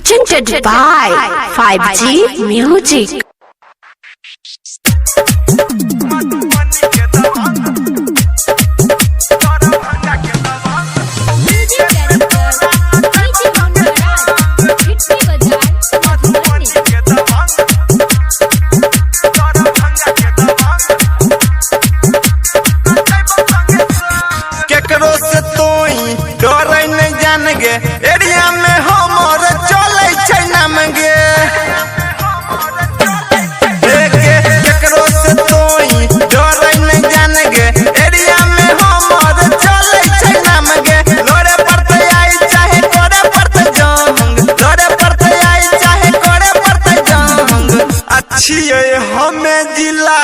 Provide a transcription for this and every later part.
presented by 5G Music. केकरो से तोई डरे नहीं जान गे एरिया में हमर चले छै नाम गे केकरो से तोई डरे नहीं जान गे एरिया में हमर चले छै नाम गे लड़े पड़ते आई चाहे करे पड़ते जंग लड़े पड़ते आई चाहे करे पड़ते जंग अच्छी हमें जिला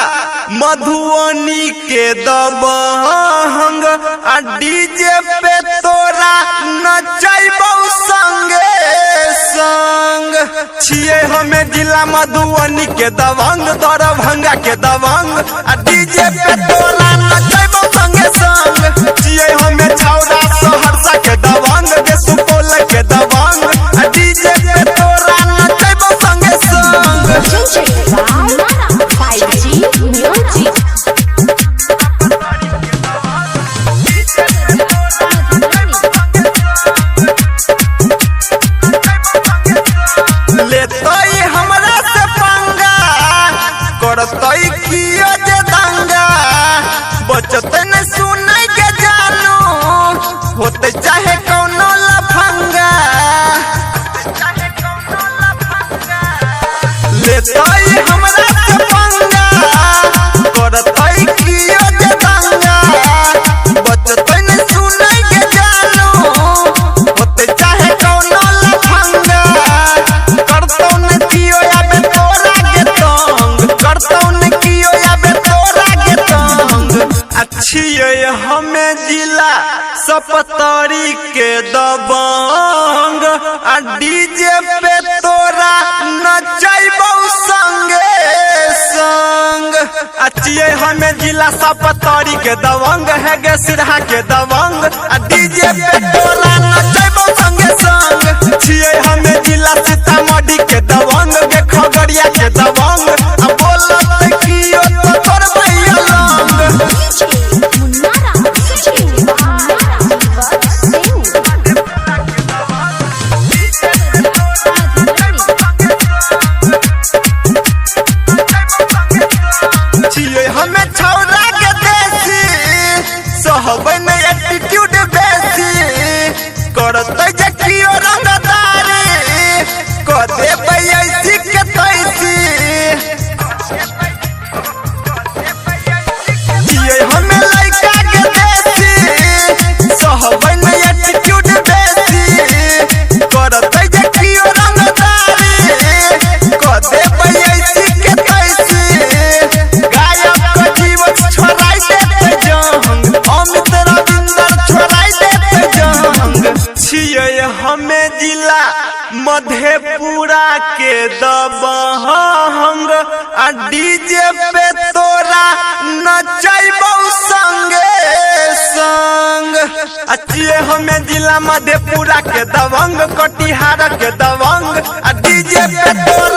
मधुबनी के दबंग आ डीजे पे तोरा नचैबौ संगे संग छिए हमें जिला मधुबनी के दबंग दरभंगा के दबंग आ डीजे पे तोरा नचैबौ संगे संग छिए हमें छौरा सहरसा के दबंग के सुपौल के दबंग आ डीजे पे तोरा नचैबौ संगे संग Presented by 5G Music. लेतई हमरा से पंगा करतई कियो जे दंगा बचते न सुनै के जानू होते चाहे कोनो लफंगा लेतई हमरा से पंगा करतई कियो जे दंगा बचते न सुनै के जानू होते चाहे कोनो लफंगा करतौ न कियो आबे तोरा के तंग करतौ न कियो आबे तोरा के तंग अच्छी हमें जिला सपतरी के दबंग आ डीजे पे तोरा नचैबौ संगे संग अच्छी हमें जिला सपतरी के दबंग है गे सिरहा के दबंग आ डीजे पे तोरा नचैबौ संगे संग छिए हमें जिला सीतामढ़ी के दबंग गे खगड़िया के दबंग आ बोलत कियो तो करबै अलंग छिए हमें छौरा के देसी सहबै में एटीट्यूड बेसी करतै जे कियो रंगदारी क देबै ऐसी के तैसी छिए हमें लइका के देसी सहबै में एटीट्यूड बेसी करतै जे कियो रंगदारी क देबै ऐसी के तैसी गायक के जीवन छोड़ाई देते जंग अमित रविंदर छोड़ाई देते जंग छिए हमें जिला मधेपुरा के दबंग आ डीजे पे तोरा नचैबौ संगे संग अच्छे हमें जिला मधेपुरा के दबंग कटिहार के दबंग आ डीजे पे तोरा